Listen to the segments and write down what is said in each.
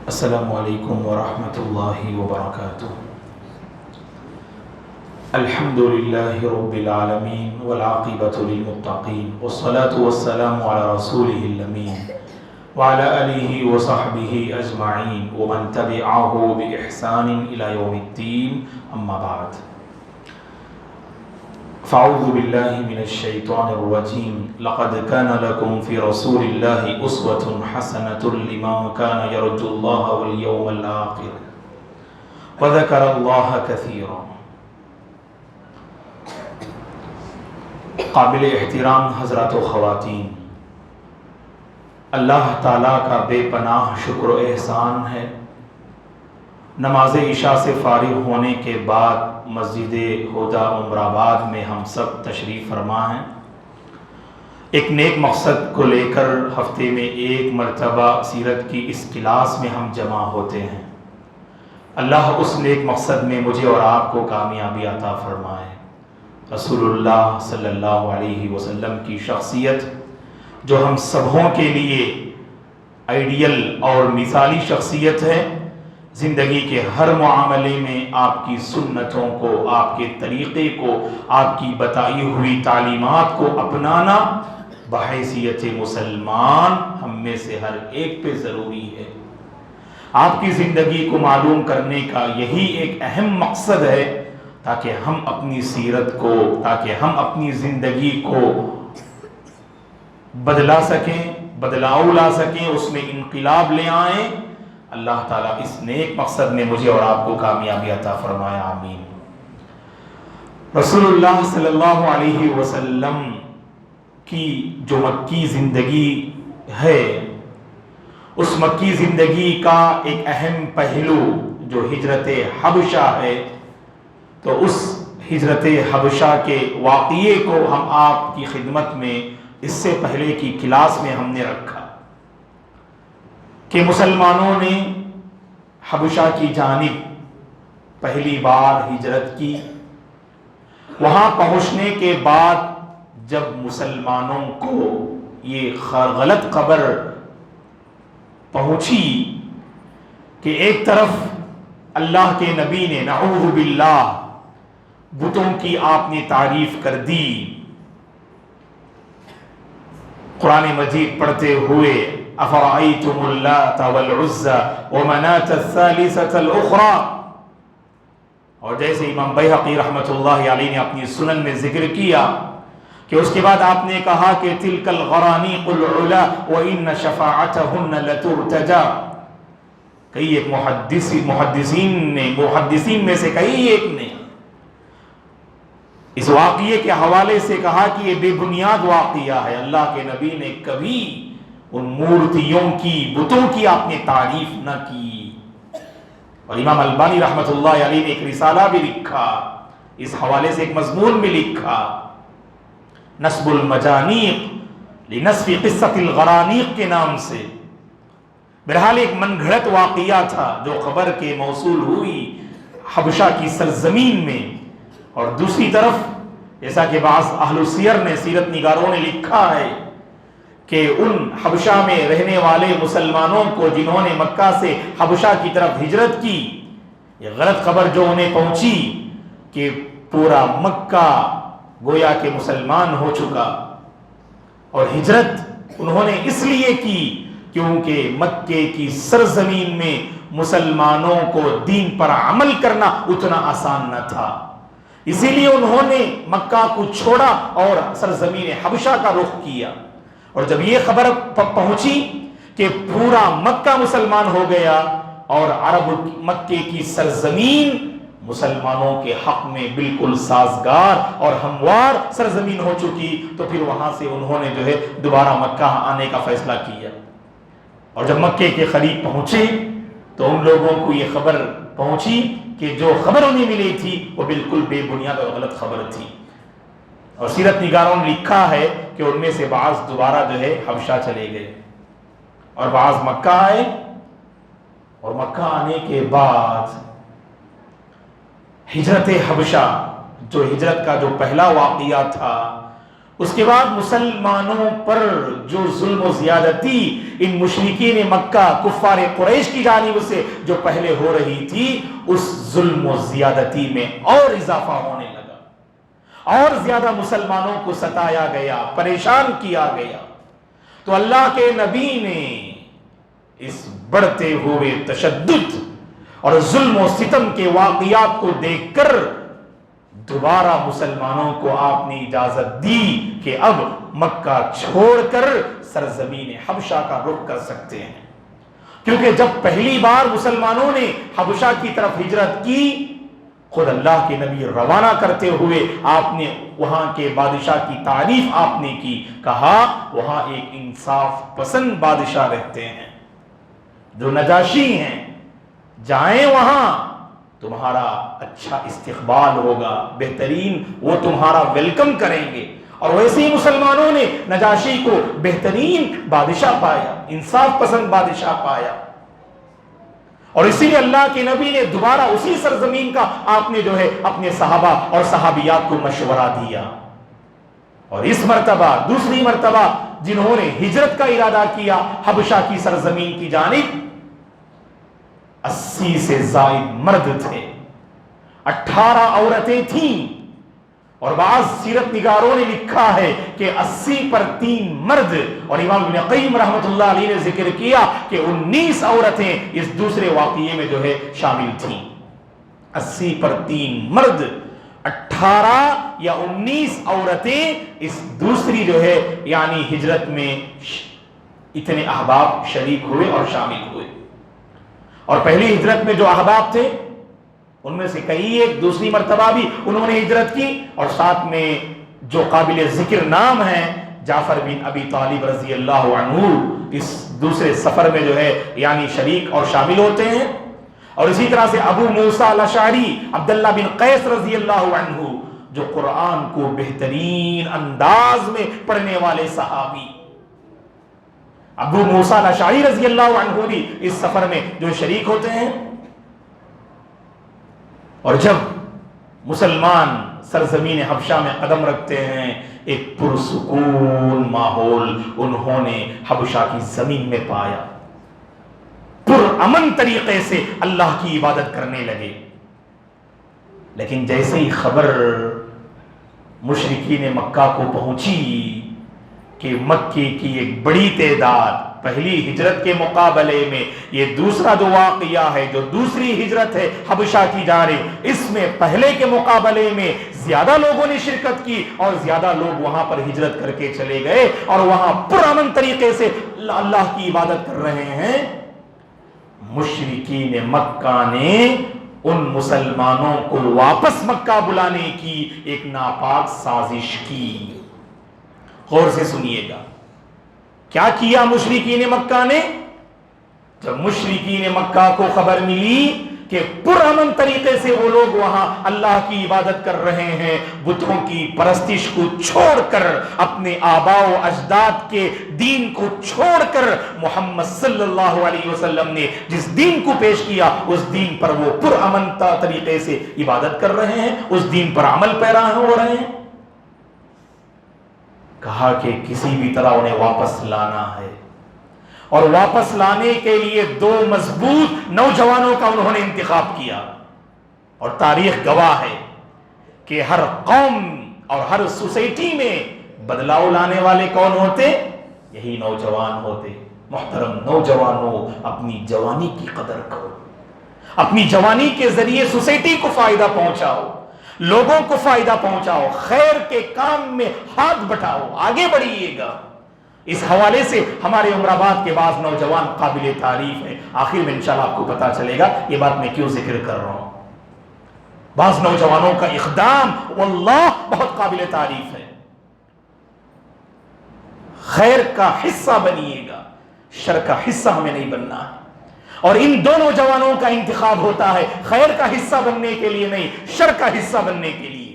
السلام علیکم ورحمۃ اللہ وبرکاتہ۔ الحمد للہ رب العالمین والعاقبۃ للمتقین والصلاة والسلام علی رسولہ الامین وعلی آلہ وصحبہ اجمعین ومن تبعہ بإحسان الی یوم الدین، اما بعد۔ فاعوذ باللہ من الشیطان الرجیم، لقد كان لكم في رسول الله أسوة حسنة لمن كان يرجو الله واليوم الآخر وذكر الله كثيرا۔ قابل احترام حضرات و خواتین، اللہ تعالیٰ کا بے پناہ شکر و احسان ہے، نماز عشاء سے فارغ ہونے کے بعد مسجد ہدیٰ عمر آباد میں ہم سب تشریف فرما ہیں۔ ایک نیک مقصد کو لے کر ہفتے میں ایک مرتبہ سیرت کی اس کلاس میں ہم جمع ہوتے ہیں۔ اللہ اس نیک مقصد میں مجھے اور آپ کو کامیابی عطا فرمائے۔ رسول اللہ صلی اللہ علیہ وسلم کی شخصیت جو ہم سبوں کے لیے آئیڈیل اور مثالی شخصیت ہے، زندگی کے ہر معاملے میں آپ کی سنتوں کو، آپ کے طریقے کو، آپ کی بتائی ہوئی تعلیمات کو اپنانا بحیثیت مسلمان ہم میں سے ہر ایک پہ ضروری ہے۔ آپ کی زندگی کو معلوم کرنے کا یہی ایک اہم مقصد ہے، تاکہ ہم اپنی سیرت کو، تاکہ ہم اپنی زندگی کو بدلا سکیں، بدلاؤ لا سکیں، اس میں انقلاب لے آئیں۔ اللہ تعالیٰ اس نیک مقصد میں مجھے اور آپ کو کامیابی عطا فرمائے، آمین۔ رسول اللہ صلی اللہ علیہ وسلم کی جو مکی زندگی ہے، اس مکی زندگی کا ایک اہم پہلو جو ہجرت حبشہ ہے، تو اس ہجرت حبشہ کے واقعے کو ہم آپ کی خدمت میں اس سے پہلے کی کلاس میں ہم نے رکھا کہ مسلمانوں نے حبشہ کی جانب پہلی بار ہجرت کی۔ وہاں پہنچنے کے بعد جب مسلمانوں کو یہ غلط خبر پہنچی کہ ایک طرف اللہ کے نبی نے نعوذ باللہ بتوں کی آپ نے تعریف کر دی، قرآن مجید پڑھتے ہوئے افرأیتم اللات والعزى ومناة الثالثة الاخرى، اور جیسے امام بیہقی رحمۃ اللہ علیہ نے اپنی سنن میں ذکر کیا کہ اس کے بعد آپ نے کہا کہ تلک الغرانیق العلا وان شفاعتهن لترتجى۔ کئی ایک محدثین میں سے کئی ایک نے اس واقعے کے حوالے سے کہا کہ یہ بے بنیاد واقعہ ہے، اللہ کے نبی نے کبھی ان مورتیوں کی، بتوں کی آپ نے تعریف نہ کی۔ اور امام البانی رحمۃ اللہ علیہ نے ایک رسالہ بھی لکھا، اس حوالے سے ایک مضمون بھی لکھا، نصب المجانیق لنصف قصۃ الغرانیق کے نام سے۔ بہرحال ایک من گھڑت واقعہ تھا جو خبر کے موصول ہوئی حبشہ کی سرزمین میں، اور دوسری طرف جیسا کہ بعض اہل السیر نے، سیرت نگاروں نے لکھا ہے کہ ان حبشہ میں رہنے والے مسلمانوں کو جنہوں نے مکہ سے حبشہ کی طرف ہجرت کی، یہ غلط خبر جو انہیں پہنچی کہ پورا مکہ گویا کہ مسلمان ہو چکا، اور ہجرت انہوں نے اس لیے کی کیونکہ مکے کی سرزمین میں مسلمانوں کو دین پر عمل کرنا اتنا آسان نہ تھا، اسی لیے انہوں نے مکہ کو چھوڑا اور سرزمین حبشہ کا رخ کیا۔ اور جب یہ خبر پہنچی کہ پورا مکہ مسلمان ہو گیا اور عرب مکے کی سرزمین مسلمانوں کے حق میں بالکل سازگار اور ہموار سرزمین ہو چکی، تو پھر وہاں سے انہوں نے جو ہے دوبارہ مکہ آنے کا فیصلہ کیا۔ اور جب مکے کے قریب پہنچے تو ان لوگوں کو یہ خبر پہنچی کہ جو خبر انہیں ملی تھی وہ بالکل بے بنیاد اور غلط خبر تھی۔ اور سیرت نگاروں نے لکھا ہے کہ ان میں سے بعض دوبارہ جو ہے حبشہ چلے گئے اور بعض مکہ آئے، اور مکہ آنے کے بعد ہجرت حبشہ جو ہجرت کا جو پہلا واقعہ تھا اس کے بعد مسلمانوں پر جو ظلم و زیادتی ان مشرکین مکہ کفار قریش کی جانب سے جو پہلے ہو رہی تھی، اس ظلم و زیادتی میں اور اضافہ ہونے لگا، اور زیادہ مسلمانوں کو ستایا گیا، پریشان کیا گیا۔ تو اللہ کے نبی نے اس بڑھتے ہوئے تشدد اور ظلم و ستم کے واقعات کو دیکھ کر دوبارہ مسلمانوں کو آپ نے اجازت دی کہ اب مکہ چھوڑ کر سرزمین حبشہ کا رخ کر سکتے ہیں، کیونکہ جب پہلی بار مسلمانوں نے حبشہ کی طرف ہجرت کی، خود اللہ کے نبی روانہ کرتے ہوئے آپ نے وہاں کے بادشاہ کی تعریف آپ نے کی، کہا وہاں ایک انصاف پسند بادشاہ رہتے ہیں جو نجاشی ہیں، جائیں وہاں تمہارا اچھا استقبال ہوگا، بہترین وہ تمہارا ویلکم کریں گے۔ اور ویسے ہی مسلمانوں نے نجاشی کو بہترین بادشاہ پایا، انصاف پسند بادشاہ پایا، اور اسی لیے اللہ کے نبی نے دوبارہ اسی سرزمین کا آپ نے جو ہے اپنے صحابہ اور صحابیات کو مشورہ دیا۔ اور اس مرتبہ دوسری مرتبہ جنہوں نے ہجرت کا ارادہ کیا حبشہ کی سرزمین کی جانب، 80 سے زائد مرد تھے، 18 عورتیں تھیں، اور بعض سیرت نگاروں نے لکھا ہے کہ 80 پر 3 مرد، اور امام ابن قیم رحمۃ اللہ علیہ نے ذکر کیا کہ 19 عورتیں اس دوسرے واقعے میں جو ہے شامل تھیں۔ 80 پر 3 مرد، 18 یا 19 عورتیں اس دوسری جو ہے یعنی ہجرت میں اتنے احباب شریک ہوئے اور شامل ہوئے۔ اور پہلی ہجرت میں جو احباب تھے ان میں سے کئی ایک دوسری مرتبہ بھی انہوں نے ہجرت کی، اور ساتھ میں جو قابل ذکر نام ہیں جعفر بن ابی طالب رضی اللہ عنہ اس دوسرے سفر میں جو ہے یعنی شریک اور شامل ہوتے ہیں، اور اسی طرح سے ابو موسیٰ الاشعری عبداللہ بن قیس رضی اللہ عنہ جو قرآن کو بہترین انداز میں پڑھنے والے صحابی، ابو موسیٰ الاشعری رضی اللہ عنہ بھی اس سفر میں جو شریک ہوتے ہیں۔ اور جب مسلمان سرزمین حبشہ میں قدم رکھتے ہیں، ایک پرسکون ماحول انہوں نے حبشہ کی زمین میں پایا، پرامن طریقے سے اللہ کی عبادت کرنے لگے۔ لیکن جیسے ہی خبر مشرکین مکہ کو پہنچی کہ مکے کی ایک بڑی تعداد پہلی ہجرت کے مقابلے میں یہ دوسرا جو واقعہ ہے، جو دوسری ہجرت ہے حبشہ کی جانب، اس میں پہلے کے مقابلے میں زیادہ لوگوں نے شرکت کی اور زیادہ لوگ وہاں پر ہجرت کر کے چلے گئے اور وہاں پرامن طریقے سے اللہ کی عبادت کر رہے ہیں، مشرکین مکہ نے ان مسلمانوں کو واپس مکہ بلانے کی ایک ناپاک سازش کی۔ غور سے سنیے گا کیا کیا مشرکین مکہ نے۔ جب مشرکین مکہ کو خبر ملی کہ پرامن طریقے سے وہ لوگ وہاں اللہ کی عبادت کر رہے ہیں، بتوں کی پرستش کو چھوڑ کر، اپنے آباء و اجداد کے دین کو چھوڑ کر، محمد صلی اللہ علیہ وسلم نے جس دین کو پیش کیا اس دین پر وہ پرامن طریقے سے عبادت کر رہے ہیں، اس دین پر عمل پیرا ہو رہے ہیں۔ کہا کہ کسی بھی طرح انہیں واپس لانا ہے، اور واپس لانے کے لیے 2 مضبوط نوجوانوں کا انہوں نے انتخاب کیا، اور تاریخ گواہ ہے کہ ہر قوم اور ہر سوسائٹی میں بدلاؤ لانے والے کون ہوتے؟ یہی نوجوان ہوتے۔ محترم نوجوانوں، اپنی جوانی کی قدر کرو، اپنی جوانی کے ذریعے سوسائٹی کو فائدہ پہنچاؤ، لوگوں کو فائدہ پہنچاؤ، خیر کے کام میں ہاتھ بٹاؤ، آگے بڑھیے گا۔ اس حوالے سے ہمارے عمر آباد کے بعض نوجوان قابل تعریف ہیں، آخر میں انشاءاللہ آپ کو پتا چلے گا یہ بات میں کیوں ذکر کر رہا ہوں۔ بعض نوجوانوں کا اقدام واللہ بہت قابل تعریف ہے۔ خیر کا حصہ بنیے گا، شر کا حصہ ہمیں نہیں بننا ہے، اور ان 2 نوجوانوں کا انتخاب ہوتا ہے خیر کا حصہ بننے کے لیے نہیں، شر کا حصہ بننے کے لیے۔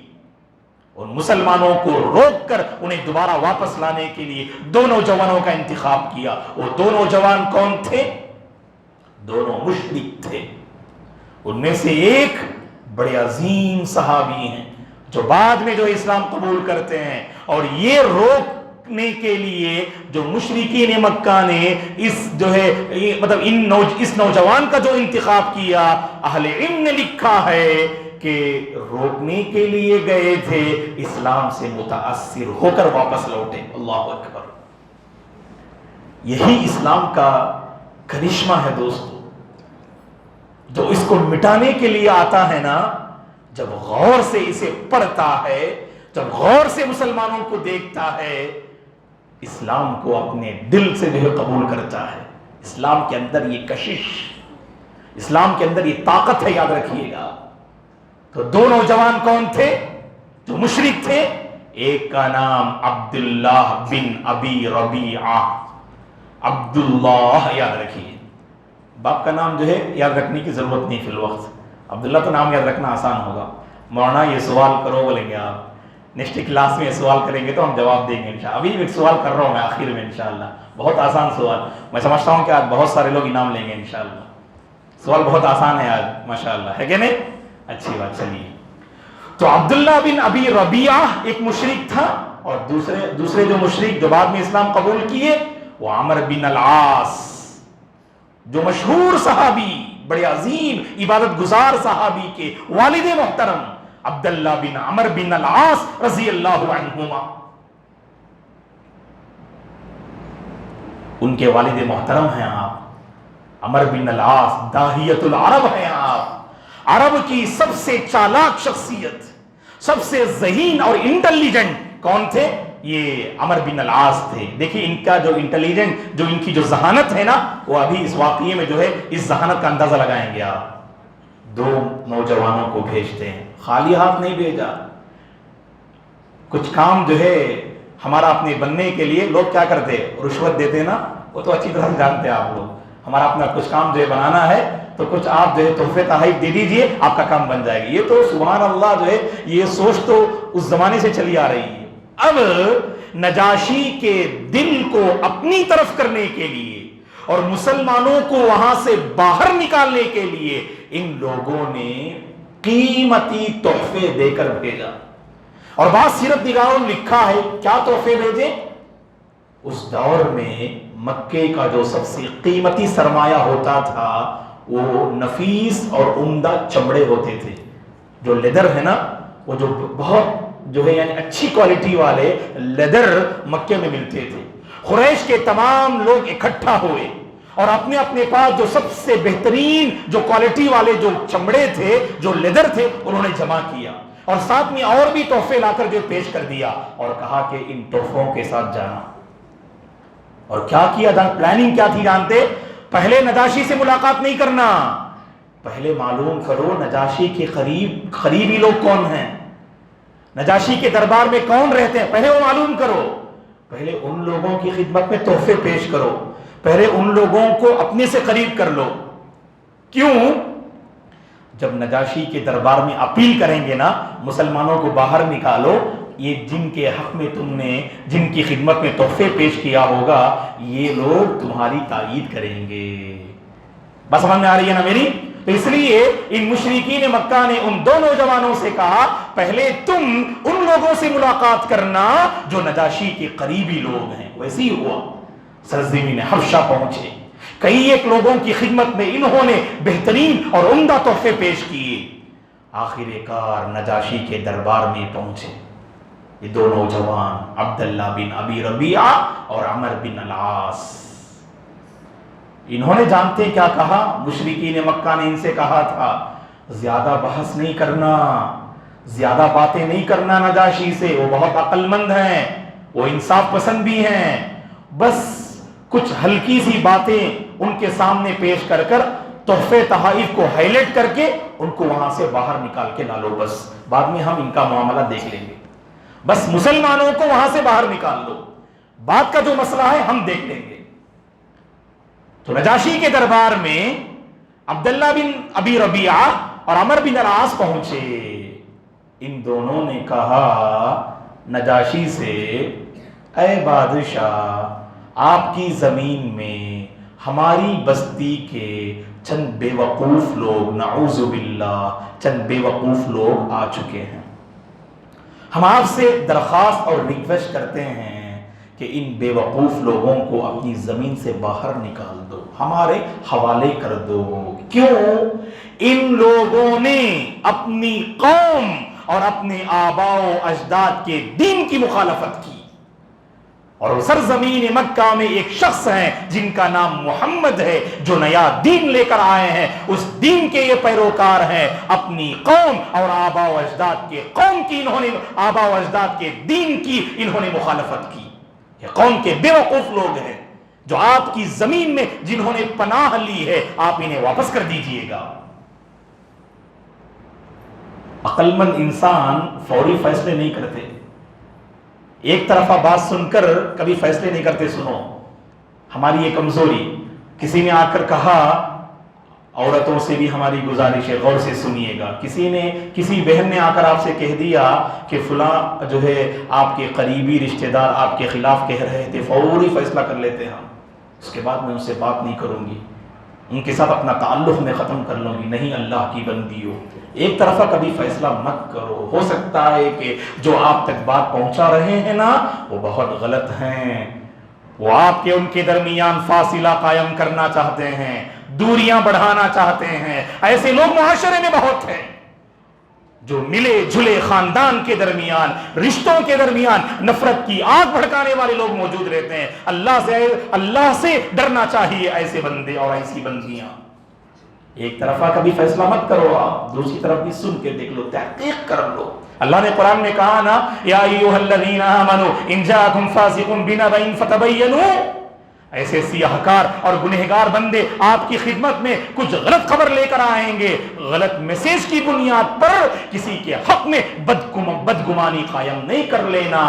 اور مسلمانوں کو روک کر انہیں دوبارہ واپس لانے کے لیے 2 نوجوانوں کا انتخاب کیا۔ وہ 2 نوجوان کون تھے؟ دونوں مشرک تھے۔ ان میں سے ایک بڑے عظیم صحابی ہیں جو بعد میں جو اسلام قبول کرتے ہیں. اور یہ روکنے کے لیے جو مشرکین مکہ نے اس جو ہے مطلب اس نوجوان کا جو انتخاب کیا، اہل علم نے لکھا ہے کہ روکنے کے لیے گئے تھے، اسلام سے متاثر ہو کر واپس لوٹے. اللہ اکبر. یہی اسلام کا کرشمہ ہے دوستو. جو اس کو مٹانے کے لیے آتا ہے نا، جب غور سے اسے پڑھتا ہے، جب غور سے مسلمانوں کو دیکھتا ہے، اسلام کو اپنے دل سے جو ہے قبول کرتا ہے. اسلام کے اندر یہ کشش، اسلام کے اندر یہ طاقت ہے، یاد رکھیے گا. تو دو نوجوان کون تھے جو مشرک تھے؟ ایک کا نام عبداللہ بن ابی ربیعہ. عبداللہ یاد رکھیے، باپ کا نام جو ہے یاد رکھنے کی ضرورت نہیں فی الوقت. عبداللہ تو نام یاد رکھنا آسان ہوگا. مولانا یہ سوال کرو بولیں گے آپ، نیکسٹ کلاس میں یہ سوال کریں گے تو ہم جواب دیں گے انشاءاللہ. ابھی ایک سوال کر رہا ہوں میں آخر میں انشاءاللہ، بہت آسان سوال. میں سمجھتا ہوں کہ آج بہت سارے لوگ انعام لیں گے انشاءاللہ. سوال بہت آسان ہے آج ماشاءاللہ، ہے کہ نہیں؟ اچھی بات. چلیے، تو عبداللہ بن ابی ربیعہ ایک مشرک تھا، اور دوسرے جو مشرک جو بعد میں اسلام قبول کیے وہ عمر بن العاص، جو مشہور صحابی، بڑے عظیم عبادت گزار صحابی کے والد محترم عبداللہ بن عمر بن العاص رضی اللہ عنہما. ان کے والد محترم ہیں آپ، عمر بن العاص داہیت العرب ہیں آپ. عرب کی سب سے چالاک شخصیت، سب سے ذہین اور انٹیلیجنٹ کون تھے؟ یہ عمر بن العاص تھے. دیکھیے ان کا جو انٹیلیجنٹ، جو ان کی جو ذہانت ہے نا، وہ ابھی اس واقعے میں جو ہے اس ذہانت کا اندازہ لگائیں گے آپ. دو نوجوانوں کو بھیجتے ہیں، خالی ہاتھ نہیں بھیجا. کچھ کام جو ہے ہمارا اپنے بننے کے لیے لوگ کیا کرتے، رشوت دیتے نا، وہ تو اچھی طرح سے جانتے ہیں آپ لوگ. ہمارا اپنا کچھ کام جو ہے بنانا ہے تو کچھ آپ جو ہے تحفے تحائف دے دیجئے، آپ کا کام بن جائے گا. یہ تو سبحان اللہ جو ہے یہ سوچ تو اس زمانے سے چلی آ رہی ہے. اب نجاشی کے دل کو اپنی طرف کرنے کے لیے اور مسلمانوں کو وہاں سے باہر نکالنے کے لیے ان لوگوں نے قیمتی تحفے دے کر بھیجا. اور بعض سیرت نگاروں نے لکھا ہے کیا تحفے بھیجے. اس دور میں مکے کا جو سب سے قیمتی سرمایہ ہوتا تھا وہ نفیس اور عمدہ چمڑے ہوتے تھے. جو لیدر ہے نا، وہ جو بہت جو ہے یعنی اچھی کوالٹی والے لیدر مکے میں ملتے تھے. قریش کے تمام لوگ اکٹھا ہوئے اور اپنے اپنے پاس جو سب سے بہترین جو کوالٹی والے جو چمڑے تھے، جو لیدر تھے، انہوں نے جمع کیا اور ساتھ میں اور بھی تحفے لا کر جو پیش کر دیا اور کہا کہ ان تحفوں کے ساتھ جانا. اور کیا کیا، پلاننگ کیا تھی جانتے؟ پہلے نجاشی سے ملاقات نہیں کرنا، پہلے معلوم کرو نجاشی کے قریبی لوگ کون ہیں، نجاشی کے دربار میں کون رہتے ہیں، پہلے وہ معلوم کرو. پہلے ان لوگوں کی خدمت میں تحفے پیش کرو، پہلے ان لوگوں کو اپنے سے قریب کر لو. کیوں؟ جب نجاشی کے دربار میں اپیل کریں گے نا مسلمانوں کو باہر نکالو، یہ جن کے حق میں تم نے جن کی خدمت میں تحفے پیش کیا ہوگا یہ لوگ تمہاری تائید کریں گے. بس سمجھ میں آ رہی ہے نا میری؟ تو اس لیے ان مشرکین مکہ نے ان دو نوجوانوں سے کہا پہلے تم ان لوگوں سے ملاقات کرنا جو نجاشی کے قریبی لوگ ہیں. ویسے ہی ہوا، سرزمین حبشہ پہنچے، کئی ایک لوگوں کی خدمت میں انہوں نے بہترین اور عمدہ تحفے پیش کیے. آخر کار نجاشی کے دربار میں پہنچے یہ دو نوجوان، عبداللہ بن ابی ربیعہ اور عمر بن العاص. انہوں نے جانتے کیا کہا، مشرکین مکہ نے ان سے کہا تھا زیادہ بحث نہیں کرنا، زیادہ باتیں نہیں کرنا نجاشی سے، وہ بہت عقل مند ہیں، وہ انصاف پسند بھی ہیں. بس کچھ ہلکی سی باتیں ان کے سامنے پیش کر کر تحفے تحائف کو ہائی لائٹ کر کے ان کو وہاں سے باہر نکال کے لا لو، بس بعد میں ہم ان کا معاملہ دیکھ لیں گے. بس مسلمانوں کو وہاں سے باہر نکال لو، بعد کا جو مسئلہ ہے ہم دیکھ لیں گے. تو نجاشی کے دربار میں عبداللہ بن ابی ربیعہ اور عمر بن العاص پہنچے. ان دونوں نے کہا نجاشی سے، اے بادشاہ، آپ کی زمین میں ہماری بستی کے چند بے وقوف لوگ، نعوذ باللہ چند بے وقوف لوگ آ چکے ہیں. ہم آپ سے درخواست اور ریکویسٹ کرتے ہیں کہ ان بے وقوف لوگوں کو اپنی زمین سے باہر نکال دو، ہمارے حوالے کر دو۔ کیوں؟ ان لوگوں نے اپنی قوم اور اپنے آباء و اجداد کے دین کی مخالفت کی، اور سرزمین مکہ میں ایک شخص ہیں جن کا نام محمد ہے، جو نیا دین لے کر آئے ہیں، اس دین کے یہ پیروکار ہیں۔ اپنی قوم اور آباء و اجداد کے قوم کی آباء و اجداد کے دین کی انہوں نے مخالفت کی۔ یہ قوم کے بے وقوف لوگ ہیں جو آپ کی زمین میں جنہوں نے پناہ لی ہے، آپ انہیں واپس کر دیجئے گا۔ عقل مند انسان فوری فیصلے نہیں کرتے، ایک طرفہ بات سن کر کبھی فیصلے نہیں کرتے۔ سنو، ہماری یہ کمزوری، کسی نے آ کر کہا، عورتوں سے بھی ہماری گزارش ہے، غور سے سنیے گا، کسی بہن نے آ کر آپ سے کہہ دیا کہ فلاں جو ہے آپ کے قریبی رشتہ دار آپ کے خلاف کہہ رہے تھے، فوری فیصلہ کر لیتے ہیں، اس کے بعد میں ان سے بات نہیں کروں گی، ان کے ساتھ اپنا تعلق میں ختم کر لوں گی۔ نہیں، اللہ کی بندی ہو، ایک طرفہ کبھی فیصلہ مت کرو۔ ہو سکتا ہے کہ جو آپ تک بات پہنچا رہے ہیں نا، وہ بہت غلط ہیں، وہ آپ کے ان کے درمیان فاصلہ قائم کرنا چاہتے ہیں، دوریاں بڑھانا چاہتے ہیں۔ ایسے لوگ معاشرے میں بہت ہیں جو ملے جلے خاندان کے درمیان، رشتوں کے درمیان نفرت کی آگ بھڑکانے والے لوگ موجود رہتے ہیں۔ اللہ سے ڈرنا چاہیے ایسے بندے اور ایسی بندیاں۔ ایک طرفہ کبھی فیصلہ مت کرو، آپ دوسری طرف بھی سن کے دیکھ لو، تحقیق کر لو۔ اللہ نے قرآن میں کہا نا، یا ایھا الذین آمنوا ان جاءکم فاسق بنبأ فتبینوا، ایسے سیاہکار اور گنہگار بندے آپ کی خدمت میں کچھ غلط خبر لے کر آئیں گے، غلط میسیج کی بنیاد پر کسی کے حق میں بدگمانی قائم نہیں کر لینا۔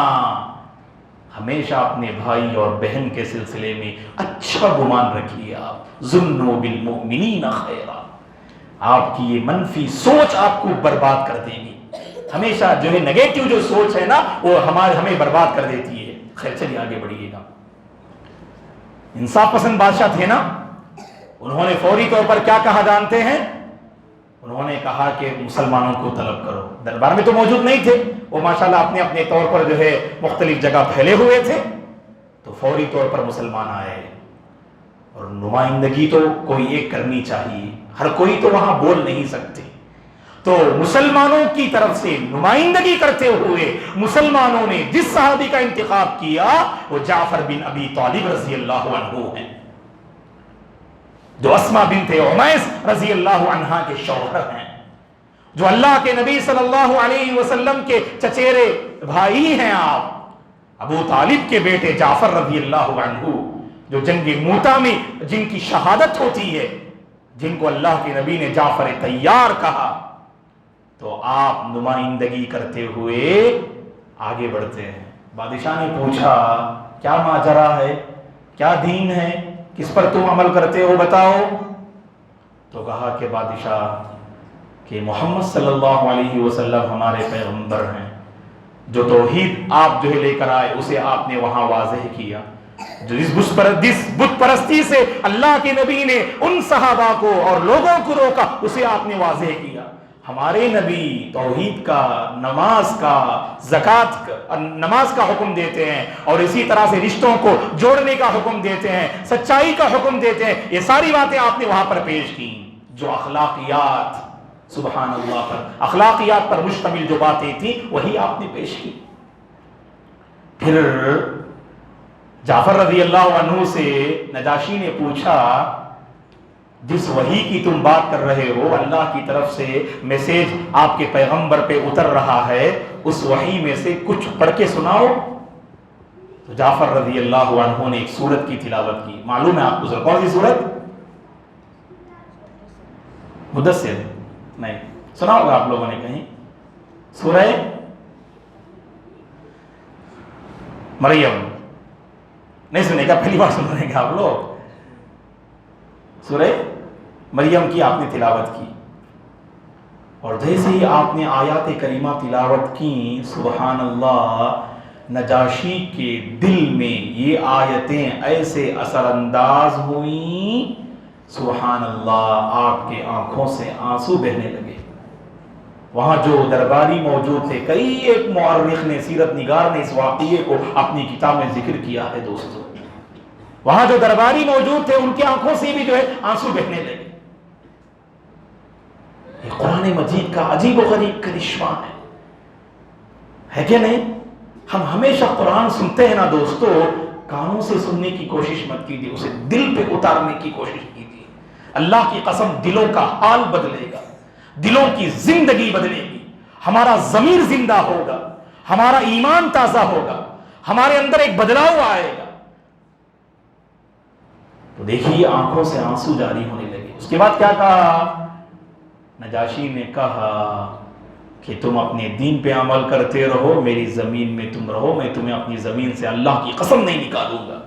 ہمیشہ اپنے بھائی اور بہن کے سلسلے میں اچھا گمان رکھیے۔ آپ ظنوا بالمؤمنین خیرا، آپ کی یہ منفی سوچ آپ کو برباد کر دے گی۔ ہمیشہ جو ہے نگیٹو جو سوچ ہے نا، وہ ہمیں برباد کر دیتی ہے۔ خیر، چلیے آگے بڑھیے گا۔ انصاف پسند بادشاہ تھے نا، انہوں نے فوری طور پر کیا کہا جانتے ہیں؟ انہوں نے کہا کہ مسلمانوں کو طلب کرو۔ دربار میں تو موجود نہیں تھے، وہ ماشاءاللہ اپنے اپنے طور پر جو ہے مختلف جگہ پھیلے ہوئے تھے، تو فوری طور پر مسلمان آئے، اور نمائندگی تو کوئی ایک کرنی چاہیے، ہر کوئی تو وہاں بول نہیں سکتے، تو مسلمانوں کی طرف سے نمائندگی کرتے ہوئے مسلمانوں نے جس صحابی کا انتخاب کیا وہ جعفر بن ابی طالب رضی اللہ عنہ ہیں، جو اسماء بنت عمیس رضی اللہ عنہا کے شوہر ہیں، جو اللہ کے نبی صلی اللہ علیہ وسلم کے چچیرے بھائی ہیں۔ آپ ابو طالب کے بیٹے جعفر رضی اللہ عنہ، جو جنگ موتا میں جن کی شہادت ہوتی ہے، جن کو اللہ کے نبی نے جعفر طیار کہا، تو آپ نمائندگی کرتے ہوئے آگے بڑھتے ہیں۔ بادشاہ نے پوچھا، کیا ماجرا ہے، کیا دین ہے، کس پر تم عمل کرتے ہو، بتاؤ۔ تو کہا کہ بادشاہ کہ محمد صلی اللہ علیہ وسلم ہمارے پیغمبر ہیں، جو توحید آپ جو ہے لے کر آئے اسے آپ نے وہاں واضح کیا، جو جس بت پرستی سے اللہ کے نبی نے ان صحابہ کو اور لوگوں کو روکا اسے آپ نے واضح کیا۔ ہمارے نبی توحید کا، نماز کا، زکوٰۃ کا، نماز کا حکم دیتے ہیں، اور اسی طرح سے رشتوں کو جوڑنے کا حکم دیتے ہیں، سچائی کا حکم دیتے ہیں۔ یہ ساری باتیں آپ نے وہاں پر پیش کی، جو اخلاقیات، سبحان اللہ، پر اخلاقیات پر مشتمل جو باتیں تھیں وہی آپ نے پیش کی۔ پھر جعفر رضی اللہ عنہ سے نجاشی نے پوچھا، جس وحی کی تم بات کر رہے ہو، اللہ کی طرف سے میسیج آپ کے پیغمبر پہ اتر رہا ہے، اس وحی میں سے کچھ پڑھ کے سناؤ۔ تو جعفر رضی اللہ عنہ نے ایک سورت کی تلاوت کی۔ معلوم ہے آپ کو کون سی سورت؟ مدثر؟ نہیں سنا ہوگا آپ لوگوں نے کہیں، سورہ مریم نہیں سنے گا، پہلی بار سننے گا آپ لوگ۔ سورہ مریم کی آپ نے تلاوت کی، اور جیسے ہی آپ نے آیات کریمہ تلاوت کی، سبحان اللہ، نجاشی کے دل میں یہ آیتیں ایسے اثر انداز ہوئیں، سبحان اللہ، آپ کے آنکھوں سے آنسو بہنے لگے۔ وہاں جو درباری موجود تھے، کئی ایک مورخ نے، سیرت نگار نے اس واقعے کو اپنی کتاب میں ذکر کیا ہے دوستو. وہاں جو درباری موجود تھے ان کی آنکھوں سے بھی جو ہے آنسو بہنے لگے. یہ قرآن مجید کا عجیب و غریب کرشمہ ہے کہ نہیں؟ ہم ہمیشہ قرآن سنتے ہیں نا دوستو، کانوں سے سننے کی کوشش مت کیجیے، اسے دل پہ اتارنے کی کوشش کیجیے. اللہ کی قسم دلوں کا حال بدلے گا، دلوں کی زندگی بدلے گی، ہمارا ضمیر زندہ ہوگا، ہمارا ایمان تازہ ہوگا، ہمارے اندر ایک بدلاؤ آئے گا. تو دیکھیے آنکھوں سے آنسو جاری ہونے لگے. اس کے بعد کیا کہا؟ نجاشی نے کہا کہ تم اپنے دین پہ عمل کرتے رہو، میری زمین میں تم رہو، میں تمہیں اپنی زمین سے اللہ کی قسم نہیں نکالوں گا.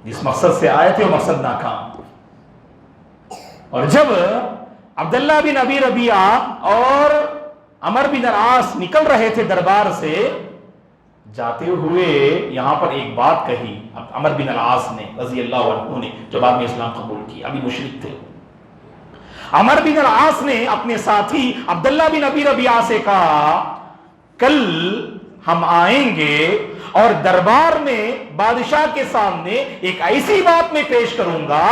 جس مقصد سے آئے تھے وہ مقصد ناکام. اور جب عبداللہ بن ابی ربیعہ اور عمر بن العاص نکل رہے تھے دربار سے، جاتے ہوئے یہاں پر ایک بات کہی عمر بن العاص نے رضی اللہ عنہ نے، جو بعد میں اسلام قبول کیا، ابھی مشرک تھے. عمر بن العاص نے اپنے ساتھی عبداللہ بن ابی ربیعہ سے کہا کل ہم آئیں گے اور دربار میں بادشاہ کے سامنے ایک ایسی بات میں پیش کروں گا،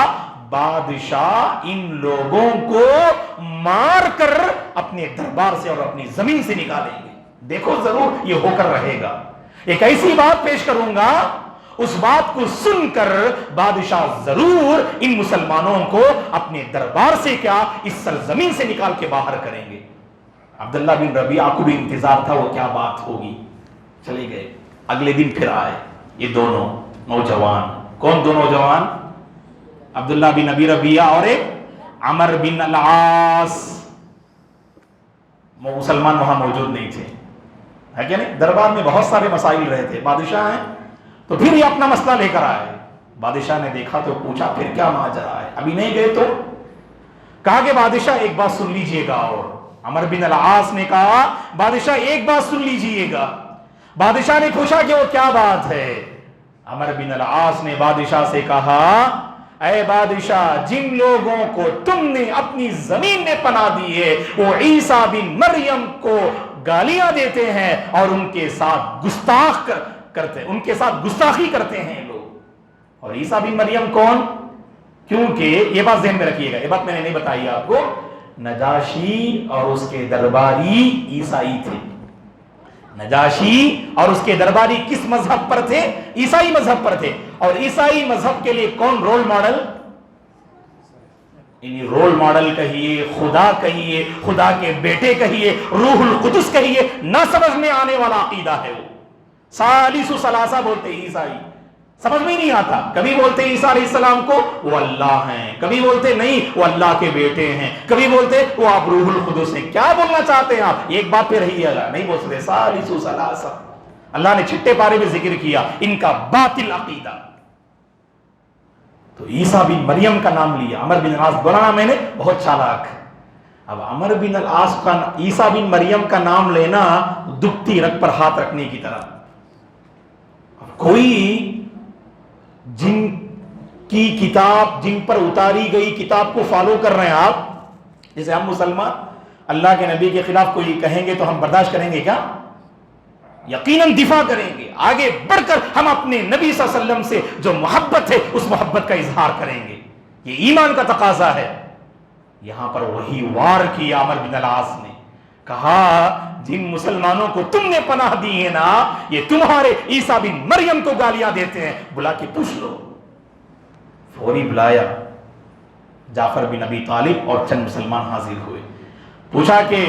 بادشاہ ان لوگوں کو مار کر اپنے دربار سے اور اپنی زمین سے نکالیں گے. دیکھو ضرور یہ ہو کر رہے گا. ایک ایسی بات پیش کروں گا، اس بات کو سن کر بادشاہ ضرور ان مسلمانوں کو اپنے دربار سے کیا اس سرزمین سے نکال کے باہر کریں گے. عبداللہ بن ربیعہ کو بھی انتظار تھا وہ کیا بات ہوگی. چلے گئے. اگلے دن پھر آئے یہ دونوں نوجوان. کون دو نوجوان؟ عبداللہ بن ابی ربیعہ اور ایک عمر بن العاص. وہ مسلمان وہاں موجود نہیں تھے، ہے کہ نہیں؟ دربار میں بہت سارے مسائل رہے تھے، بادشاہ ہیں تو پھر یہ اپنا مسئلہ لے کر آئے. بادشاہ نے دیکھا تو پوچھا پھر کیا ماجرا ہے، ابھی نہیں گئے؟ تو کہا کہ بادشاہ ایک بات سن لیجئے گا. اور عمر بن العاص نے کہا بادشاہ ایک بات سن لیجئے گا. بادشاہ نے پوچھا کہ وہ کیا بات ہے؟ عمر بن العاص نے بادشاہ سے کہا اے بادشاہ، جن لوگوں کو تم نے اپنی زمین میں پناہ دی ہے وہ عیسیٰ بن مریم کو گالیاں دیتے ہیں اور ان کے ساتھ گستاخی کرتے ہیں لوگ. اور عیسیٰ بن مریم کون؟ کیونکہ یہ بات ذہن میں رکھیے گا، یہ بات میں نے نہیں بتائی آپ کو. نجاشی اور اس کے درباری عیسائی تھے. نجاشی اور اس کے درباری کس مذہب پر تھے؟ عیسائی مذہب پر تھے. اور عیسائی مذہب کے لیے کون رول ماڈل؟ یعنی رول ماڈل کہیے، خدا کہیے، خدا کے بیٹے کہیے، روح القدس کہیے، نہ سمجھ میں آنے والا عقیدہ ہے. وہ ثالث ثلاثہ بولتے عیسائی، سمجھ میں نہیں آتا. کبھی بولتے عیسیٰ علیہ السلام کو وہ اللہ ہیں، کبھی بولتے نہیں وہ اللہ کے بیٹے ہیں، کبھی بولتے وہ آپ روح القدس ہیں. کیا بولنا چاہتے ہیں آپ؟ ایک بات پہ رہیے گا، نہیں بول سکتے ثالث ثلاثہ. اللہ نے چھٹے پارے میں ذکر کیا ان کا باطل عقیدہ. تو عیسیٰ بن مریم کا نام لیا. عمر بن العاص بولا میں نے بہت چالاک. اب عمر بن العاص کا عیسیٰ بن مریم کا نام لینا دکھتی رگ پر ہاتھ رکھنے کی طرح. کوئی جن کی کتاب، جن پر اتاری گئی کتاب کو فالو کر رہے ہیں آپ، جیسے ہم مسلمان اللہ کے نبی کے خلاف کوئی کہیں گے تو ہم برداشت کریں گے کیا؟ یقیناً دفاع کریں گے. آگے بڑھ کر ہم اپنے نبی صلی اللہ علیہ وسلم سے جو محبت ہے اس محبت کا اظہار کریں گے. یہ ایمان کا تقاضا ہے. یہاں پر وہی وار کیا عمر بن العاص نے، کہا جن مسلمانوں کو تم نے پناہ دی ہے نا، یہ تمہارے عیسیٰ بن مریم کو گالیاں دیتے ہیں، بلا کے پوچھ لو. فوری بلایا. جعفر بن ابی طالب اور چند مسلمان حاضر ہوئے. پوچھا کہ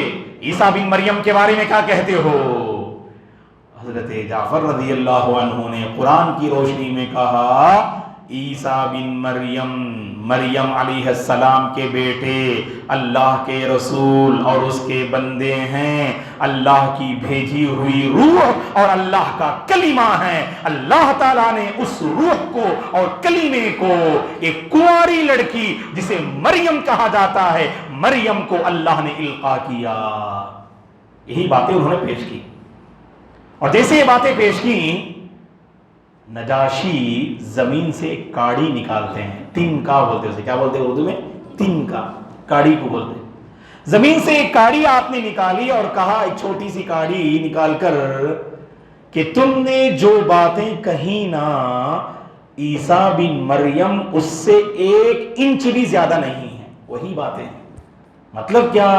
عیسیٰ بن مریم کے بارے میں کیا کہتے ہو؟ حضرت جعفر رضی اللہ عنہ نے قرآن کی روشنی میں کہا عیسیٰ بن مریم علیہ السلام کے بیٹے، اللہ کے رسول اور اس کے بندے ہیں، اللہ کی بھیجی ہوئی روح اور اللہ کا کلمہ ہے. اللہ تعالیٰ نے اس روح کو اور کلمے کو ایک کنواری لڑکی جسے مریم کہا جاتا ہے، مریم کو اللہ نے القا کیا. یہی باتیں انہوں نے پیش کی. اور جیسے یہ باتیں پیش کی، نجاشی زمین سے ایک کاڑی نکالتے ہیں. تن کا بولتے ہیں اسے، کیا بولتے ہیں اردو میں؟ تن کا، کاڑی کو بولتے ہیں. زمین سے ایک کاڑی آپ نے نکالی اور کہا، ایک چھوٹی سی کاڑی نکال کر، کہ تم نے جو باتیں کہیں نا عیسیٰ بن مریم اس سے 1 انچ بھی زیادہ نہیں ہیں، وہی باتیں ہیں۔ مطلب کیا؟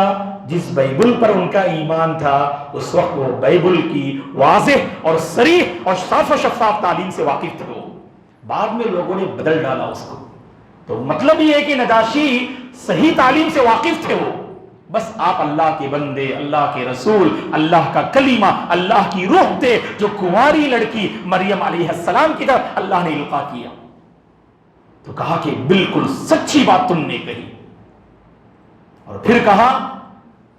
جس بائبل پر ان کا ایمان تھا اس وقت وہ بائبل کی واضح اور صریح اور صاف و شفاف تعلیم سے واقف تھے، وہ بعد میں لوگوں نے بدل ڈالا اس کو۔ تو مطلب یہ ہے کہ نجاشی صحیح تعلیم سے واقف تھے، وہ بس آپ اللہ کے بندے، اللہ کے رسول، اللہ کا کلمہ، اللہ کی روح تھے جو کنواری لڑکی مریم علیہ السلام کی طرف اللہ نے القا کیا۔ تو کہا کہ بالکل سچی بات تم نے کہی، اور پھر کہا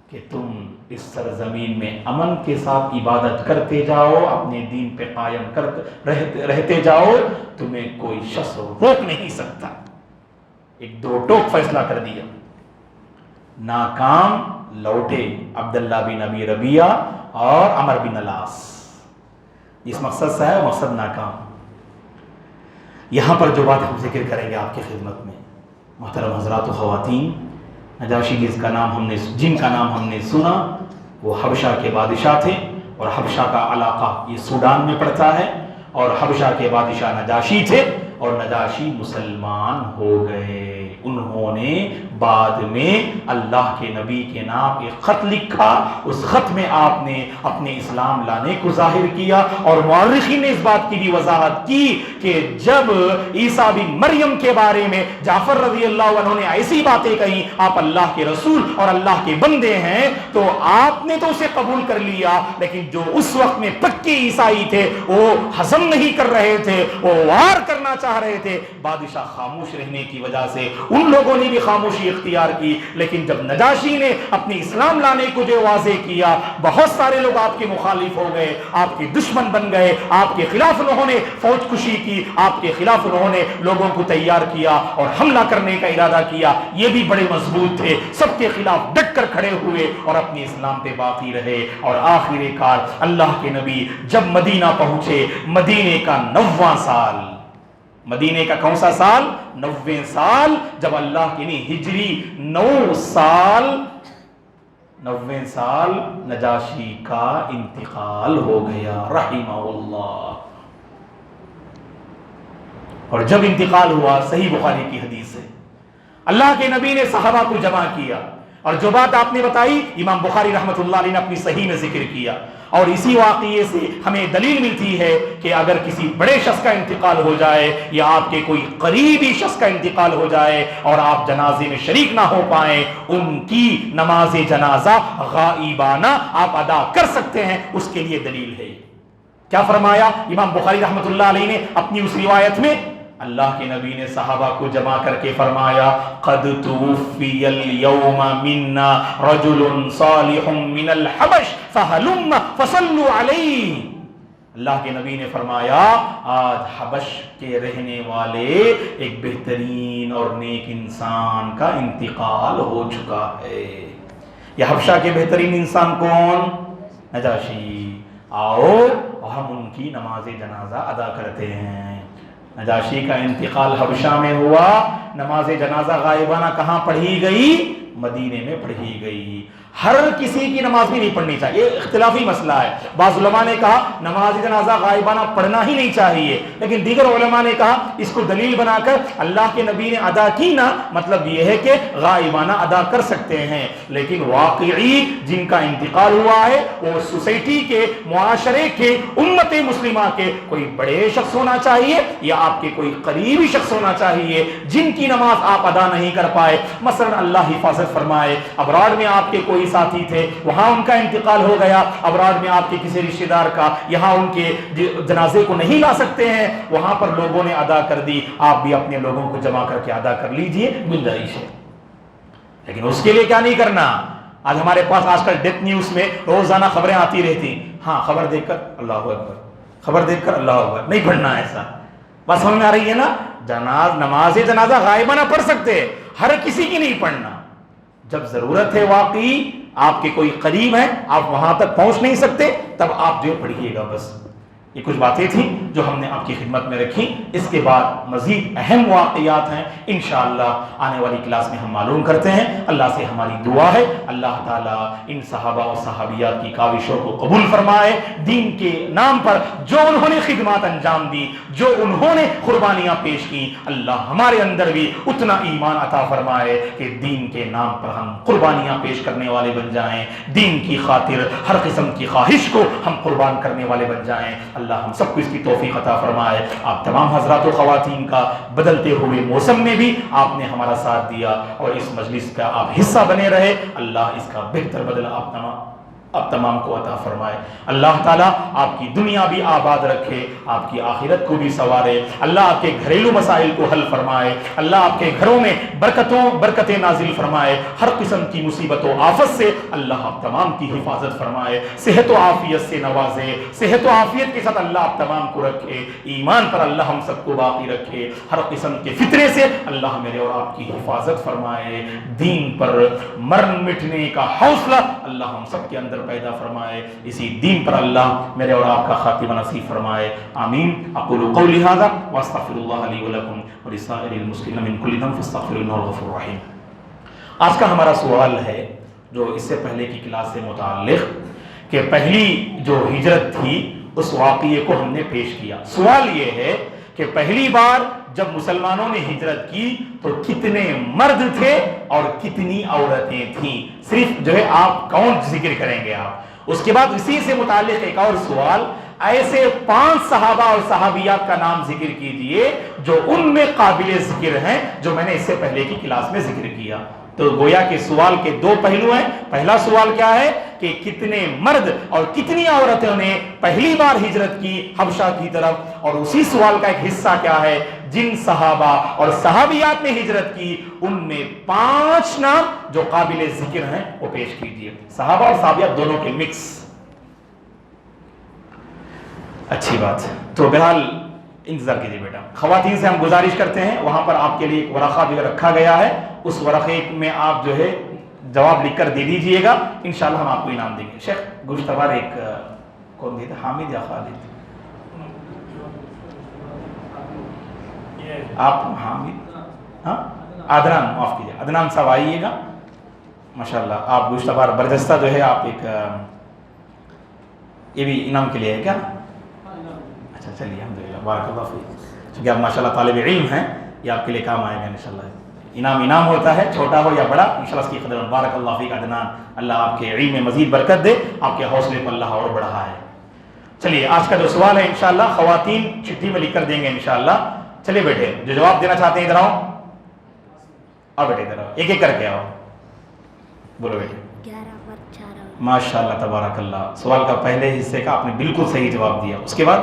کہ تم اس سرزمین میں امن کے ساتھ عبادت کرتے جاؤ، اپنے دین پہ قائم رہتے جاؤ، تمہیں کوئی شخص روک نہیں سکتا۔ ایک 2 ٹوک فیصلہ کر دیا۔ ناکام لوٹے عبداللہ بن ابی ربیہ اور عمر بن العاص، اس مقصد سے ہے، مقصد ناکام۔ یہاں پر جو بات ہم ذکر کریں گے آپ کی خدمت میں، محترم حضرات و خواتین، نجاشی جن کا نام ہم نے سنا وہ حبشہ کے بادشاہ تھے، اور حبشہ کا علاقہ یہ سوڈان میں پڑتا ہے، اور حبشہ کے بادشاہ نجاشی تھے، اور نجاشی مسلمان ہو گئے۔ انہوں نے بعد میں اللہ کے نبی کے نام ایک خط لکھا، اس خط میں آپ نے اپنے اسلام لانے کو ظاہر کیا، اور مورخین نے اس بات کی بھی وضاحت کی کہ جب عیسیٰ بن مریم کے بارے میں جعفر رضی اللہ عنہ نے ایسی باتیں کہیں، آپ اللہ کے رسول اور اللہ کے بندے ہیں، تو آپ نے تو اسے قبول کر لیا، لیکن جو اس وقت میں پکے عیسائی تھے وہ ہضم نہیں کر رہے تھے، وہ وار کرنا چاہ رہے تھے۔ بادشاہ خاموش رہنے کی وجہ سے ان لوگوں نے بھی خاموشی اختیار کی، لیکن جب نجاشی نے اپنے اسلام لانے کو جو واضح کیا، بہت سارے لوگ آپ کے مخالف ہو گئے، آپ کے دشمن بن گئے، آپ کے خلاف انہوں نے فوج کشی کی، آپ کے خلاف انہوں نے لوگوں کو تیار کیا اور حملہ کرنے کا ارادہ کیا۔ یہ بھی بڑے مضبوط تھے، سب کے خلاف ڈٹ کر کھڑے ہوئے اور اپنے اسلام پہ باقی رہے، اور آخر کار اللہ کے نبی جب مدینہ پہنچے، مدینے کا 90واں سال، مدینے کا کون سا سال؟ 90 سال، جب اللہ کے نہیں ہجری 9 سال نجاشی کا انتقال ہو گیا رحمہ اللہ۔ اور جب انتقال ہوا، صحیح بخاری کی حدیث ہے، اللہ کے نبی نے صحابہ کو جمع کیا، اور جو بات آپ نے بتائی امام بخاری رحمۃ اللہ علیہ نے اپنی صحیح میں ذکر کیا، اور اسی واقعے سے ہمیں دلیل ملتی ہے کہ اگر کسی بڑے شخص کا انتقال ہو جائے یا آپ کے کوئی قریبی شخص کا انتقال ہو جائے اور آپ جنازے میں شریک نہ ہو پائیں، ان کی نماز جنازہ غائبانہ آپ ادا کر سکتے ہیں، اس کے لیے دلیل ہے۔ کیا فرمایا امام بخاری رحمۃ اللہ علیہ نے اپنی اس روایت میں؟ اللہ کے نبی نے صحابہ کو جمع کر کے فرمایا، قد توفی اليوم منا رجل صالح من الحبش فہلم فصلوا علیہ۔ اللہ کے نبی نے فرمایا آج حبش کے رہنے والے ایک بہترین اور نیک انسان کا انتقال ہو چکا ہے۔ یہ حبشہ کے بہترین انسان کون؟ نجاشی۔ آؤ اور ہم ان کی نماز جنازہ ادا کرتے ہیں۔ نجاشی کا انتقال حبشہ میں ہوا، نماز جنازہ غائبانہ کہاں پڑھی گئی؟ مدینے میں پڑھی گئی۔ ہر کسی کی نماز بھی نہیں پڑھنی چاہیے، یہ اختلافی مسئلہ ہے۔ بعض علماء نے کہا نماز جنازہ غائبانہ پڑھنا ہی نہیں چاہیے، لیکن دیگر علماء نے کہا اس کو دلیل بنا کر اللہ کے نبی نے ادا کی نا، مطلب یہ ہے کہ غائبانہ ادا کر سکتے ہیں، لیکن واقعی جن کا انتقال ہوا ہے وہ سوسائٹی کے، معاشرے کے، امت مسلمہ کے کوئی بڑے شخص ہونا چاہیے یا آپ کے کوئی قریبی شخص ہونا چاہیے جن کی نماز آپ ادا نہیں کر پائے۔ مثلا اللہ حفاظت فرمائے، ابراڑ میں آپ کے کوئی ساتھی تھے، وہاں ان کا انتقال ہو گیا، ابراڑ میں آپ کے کسی رشتہ دار کا، یہاں ان کے جنازے کو نہیں لا سکتے ہیں، وہاں پر لوگوں نے ادا کر دی، آپ بھی اپنے لوگوں کو جمع کر کے ادا کر لیجئے، گنجائش ہے۔ لیکن اس کے لیے کیا نہیں کرنا؟ آج ہمارے پاس آج کل ڈیتھ نیوز میں روزانہ خبریں آتی رہتی، ہاں خبر دیکھ کر اللہ اکبر، خبر دیکھ کر اللہ اکبر، نہیں پڑھنا ایسا۔ بس سمجھ میں آ رہی ہے نا؟ نماز جنازہ غائبانہ پڑھ سکتے، ہر کسی کی نہیں پڑھنا۔ جب ضرورت ہے واقعی آپ کے کوئی قریب ہے، آپ وہاں تک پہنچ نہیں سکتے، تب آپ جو پڑھیے گا بس۔ یہ کچھ باتیں تھیں جو ہم نے آپ کی خدمت میں رکھی. اس کے بعد مزید اہم واقعات ہیں انشاءاللہ آنے والی کلاس میں ہم معلوم کرتے ہیں. اللہ سے ہماری دعا ہے اللہ تعالیٰ ان صحابہ اور صحابیات کی کاوشوں کو قبول فرمائے. دین کے نام پر جو انہوں نے خدمات انجام دی, جو انہوں نے قربانیاں پیش کی, اللہ ہمارے اندر بھی اتنا ایمان عطا فرمائے کہ دین کے نام پر ہم قربانیاں پیش کرنے والے بن جائیں, دین کی خاطر ہر قسم کی خواہش کو ہم قربان کرنے والے بن جائیں. اللہ ہم سب کو اس کی توفیق عطا فرمائے. آپ تمام حضرات و خواتین کا بدلتے ہوئے موسم میں بھی آپ نے ہمارا ساتھ دیا اور اس مجلس کا آپ حصہ بنے رہے. اللہ اس کا بہتر بدلہ آپ تمام کو عطا فرمائے. اللہ تعالیٰ آپ کی دنیا بھی آباد رکھے, آپ کی آخرت کو بھی سنوارے. اللہ آپ کے گھریلو مسائل کو حل فرمائے. اللہ آپ کے گھروں میں برکتیں نازل فرمائے. ہر قسم کی مصیبت و آفت سے اللہ آپ تمام کی حفاظت فرمائے. صحت و عافیت سے نوازے. صحت و عافیت کے ساتھ اللہ آپ تمام کو رکھے. ایمان پر اللہ ہم سب کو باقی رکھے. ہر قسم کے فتنے سے اللہ میرے اور آپ کی حفاظت فرمائے. دین پر مرن مٹنے کا حوصلہ اللہ ہم سب کے اندر پیدا فرمائے. اسی دین پر اللہ میرے اور آپ کا خاتمہ نصیب فرمائے. آمین. اقول قولی ھذا واستغفر اللہ لی ولکم ولسائر المسلمین من کل ذنب فاستغفروہ انہ هو الغفور الرحیم. آج کا ہمارا سوال ہے جو اس سے پہلے کی کلاس سے متعلق کہ پہلی جو ہجرت تھی اس واقعے کو ہم نے پیش کیا. سوال یہ ہے کہ پہلی بار جب مسلمانوں نے ہجرت کی تو کتنے مرد تھے اور کتنی عورتیں تھیں. صرف جو ہے آپ کاؤنٹ ذکر کریں گے آپ. اس کے بعد اسی سے متعلق ایک اور سوال, ایسے 5 صحابہ اور صحابیات کا نام ذکر کیجئے جو ان میں قابل ذکر ہیں جو میں نے اس سے پہلے کی کلاس میں ذکر کیا. تو گویا کہ سوال کے 2 پہلو ہیں. پہلا سوال کیا ہے کہ کتنے مرد اور کتنی عورتوں نے پہلی بار ہجرت کی حبشہ کی طرف, اور اسی سوال کا ایک حصہ کیا ہے جن صحابہ اور صحابیات نے ہجرت کی ان میں 5 نام جو قابل ذکر ہیں وہ پیش کیجئے. صحابہ اور صحابیات دونوں کے مکس. اچھی بات. تو بہرحال انتظار کیجیے بیٹا. خواتین سے ہم گزارش کرتے ہیں وہاں پر آپ کے لیے ایک ورقہ بھی رکھا گیا ہے, اس ورقے میں آپ جو ہے جواب لکھ کر دے دیجئے گا, انشاءاللہ ہم آپ کو انعام دیں گے. شیخ گشتوار ایک کون دیتا, حامد یا خالد؟ آپ حامد, ہاں عدنان, معاف کیجیے عدنان صاحب آئیے گا. ماشاءاللہ آپ گشتوار برجستہ جو ہے آپ ایک یہ بھی انعام کے لیے ہے کیا؟ اچھا چلیے الحمدللہ بارک اللہ فیک. چونکہ آپ ماشاءاللہ طالب علم ہیں, یہ آپ کے لیے کام آئے گا انشاءاللہ. انعام ہوتا ہے چھوٹا ہو یا بڑا, انشاءاللہ اس کی قدر. بارک اللہ فیک عدنان, اللہ آپ کے علم میں مزید برکت دے, آپ کے حوصلے کو اللہ اور بڑھائے. چلیے آج کا جو سوال ہے انشاءاللہ خواتین چٹھی میں لکھ کر دیں گے انشاءاللہ. چلیے بیٹے جو جواب دینا چاہتے ہیں ادھر آؤ, آؤ بیٹے ادھر آؤ, ایک ایک کر کے آؤ. بولو بیٹے. ماشاءاللہ تبارک اللہ. سوال کا پہلے حصے کا آپ نے بالکل صحیح جواب دیا. اس کے بعد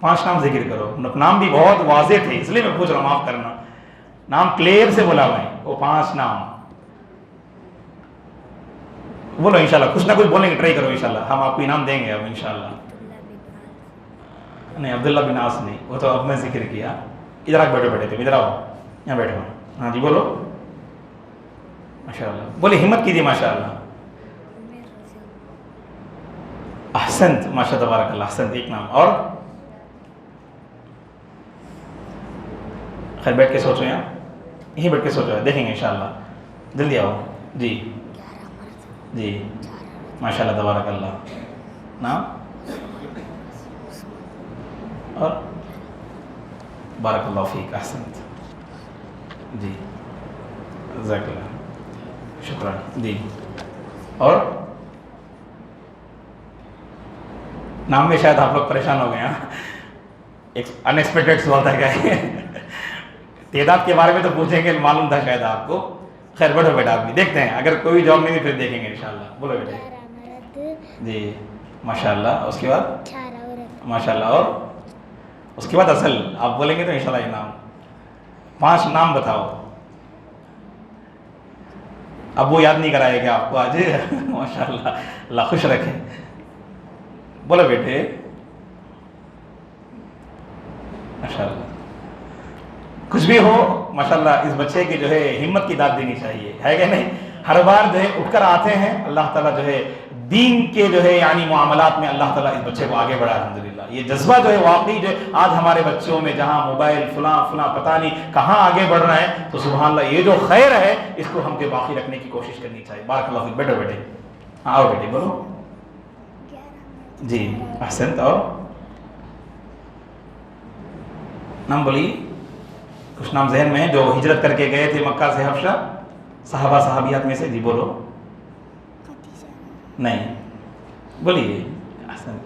5 نام ذکر کرو. نام بھی بہت واضح تھے اس لیے میں پوچھ رہا ہوں, معاف کرنا, نام کلیئر سے بولا میں, وہ 5 نام بولو انشاءاللہ. کچھ نہ کچھ بولنے کی ٹرائی کرو انشاءاللہ, ہم آپ کو انعام دیں گے اب انشاءاللہ. نہیں عبداللہ بن عاص نہیں, وہ تو اب میں ذکر کیا. ادھر آ بیٹھو بیٹھے تھے, ادھر آؤ, یہاں بیٹھو. ہاں جی بولو ماشاءاللہ, بولے ہمت کیجیے ماشاءاللہ. احسنت ماشاء تبارک اللہ, احسنت ایک نام. اور خیر بیٹھ کے سوچو, یہیں بیٹھ کے سوچو, دیکھیں گے انشاءاللہ. جلدی آؤ جی جی ماشاءاللہ تبارک اللہ. نام اور بارک اللہ فیک, احسنت جی جزاک اللہ, شکریہ جی. اور نام میں شاید آپ لوگ پریشان ہو گئے ہیں, ایک ان ایکسپیکٹڈ سوال تھا کیا. تعداد کے بارے میں تو پوچھیں گے, معلوم تھا شاید آپ کو. خیر بیٹھو بیٹا, آپ بھی دیکھتے ہیں, اگر کوئی جواب نہیں پھر دیکھیں گے انشاءاللہ. بولو بیٹے جی ماشاءاللہ. اس کے بعد ماشاءاللہ, اور اس کے بعد اصل آپ بولیں گے تو انشاءاللہ انعام. 5 نام بتاؤ. اب وہ یاد نہیں کرائے گا آپ کو آج, ماشاءاللہ اللہ خوش رکھے. بولو بیٹے ماشاءاللہ. کچھ بھی ہو ماشاءاللہ اس بچے کی جو ہے ہمت کی داد دینی چاہیے, ہے کہ نہیں. ہر بار جو ہے اٹھ کر آتے ہیں, اللہ تعالیٰ جو ہے دین کے جو ہے یعنی معاملات میں اللہ تعالیٰ اس بچے کو آگے بڑھا الحمدللہ. یہ جذبہ جو ہے واقعی جو ہے آج ہمارے بچوں میں جہاں موبائل فلاں فلاں پتہ نہیں کہاں آگے بڑھ رہے ہیں, تو سبحان اللہ یہ جو خیر ہے اس کو ہم کے باقی رکھنے کی کوشش کرنی چاہیے. بارک اللہ فیک. بیٹھو بیٹے, آؤ بیٹے بولو. جی احسنت. اور نام بولیے, کچھ نام ذہن میں ہے جو ہجرت کر کے گئے تھے مکہ سے حبشہ, صحابہ صحابیات میں سے. جی بولو. نہیں بولیے. احسن.